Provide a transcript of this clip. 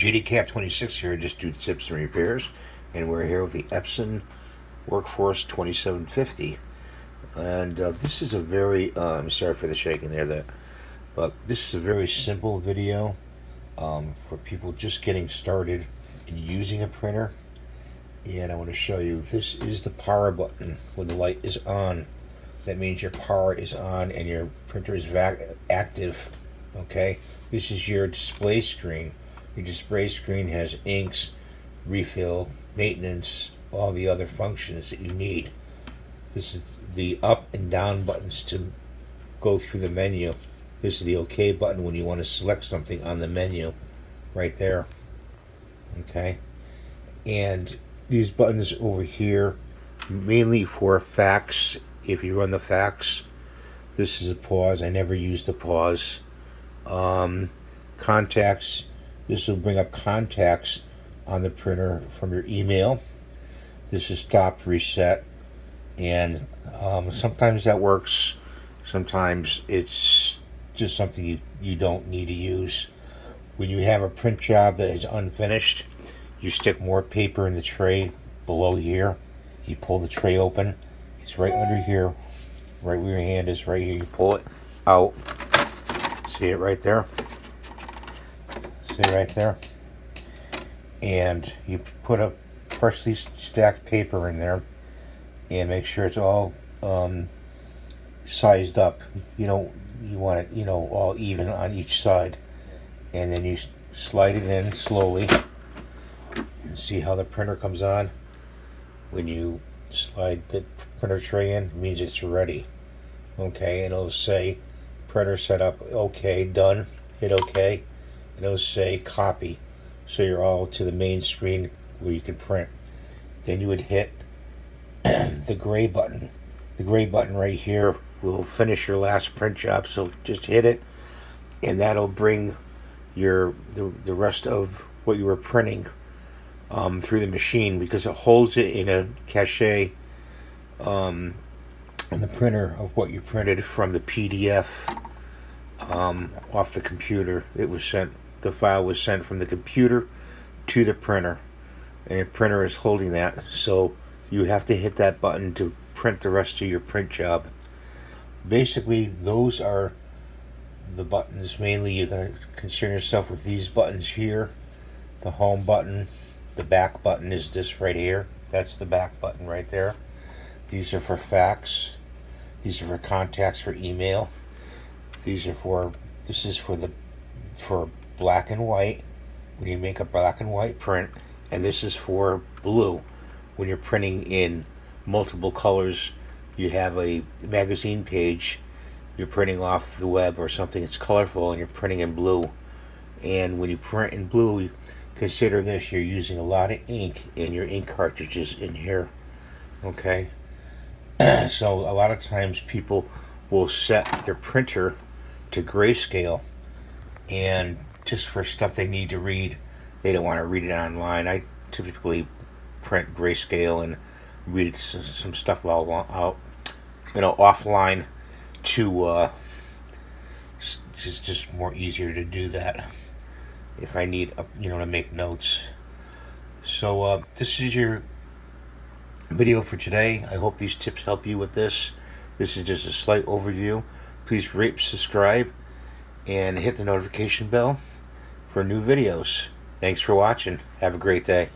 JDCap26 here, just do tips and repairs, and we're here with the Epson Workforce 2750. And this is a very, I'm sorry for the shaking there, but this is a very simple video for people just getting started in using a printer. And I want to show you, this is the power button when the light is on. That means your power is on and your printer is active. Okay, this is your display screen. Your display screen has inks, refill, maintenance, all the other functions that you need. This is the up and down buttons to go through the menu. This is the OK button when you want to select something on the menu, right there. Okay, and these buttons over here, mainly for fax. If you run the fax, this is a pause. I never used a pause. Contacts, this will bring up contacts on the printer from your email. This is stop, reset, and sometimes that works. Sometimes it's just something you don't need to use. When you have a print job that is unfinished, you stick more paper in the tray below here. You pull the tray open. It's right under here, right where your hand is, right here. You pull it out. See it right there? See it right there? And you put a freshly stacked paper in there and make sure it's all sized up. You want it, all even on each side. And then you slide it in slowly. And see how the printer comes on? When you slide the printer tray in, it means it's ready. Okay, and it'll say printer setup, okay, done. Hit OK, and it'll say copy. So you're all to the main screen where you can print. Then you would hit the gray button. The gray button right here will finish your last print job. So just hit it, and that'll bring the rest of what you were printing through the machine, because it holds it in a cache in the printer of what you printed from the PDF off the computer. It was sent, the file was sent from the computer to the printer, and the printer is holding that. So you have to hit that button to print the rest of your print job. Basically, those are the buttons. Mainly you're going to concern yourself with these buttons here. The home button. The back button is this right here. That's the back button right there. These are for fax. These are for contacts for email. These are for, this is for black and white, when you make a black and white print. And this is for blue, when you're printing in multiple colors. You have a magazine page, you're printing off the web or something, it's colorful, and you're printing in blue. And when you print in blue, consider this, you're using a lot of ink in your ink cartridges in here. Okay, so a lot of times people will set their printer to grayscale, and just for stuff they need to read, they don't want to read it online. I typically print grayscale and read some stuff out, offline, to just more easier to do that if I need, to make notes. So this is your video for today. I hope these tips help you with this. This is just a slight overview. Please rate, subscribe, and hit the notification bell for new videos. Thanks for watching. Have a great day.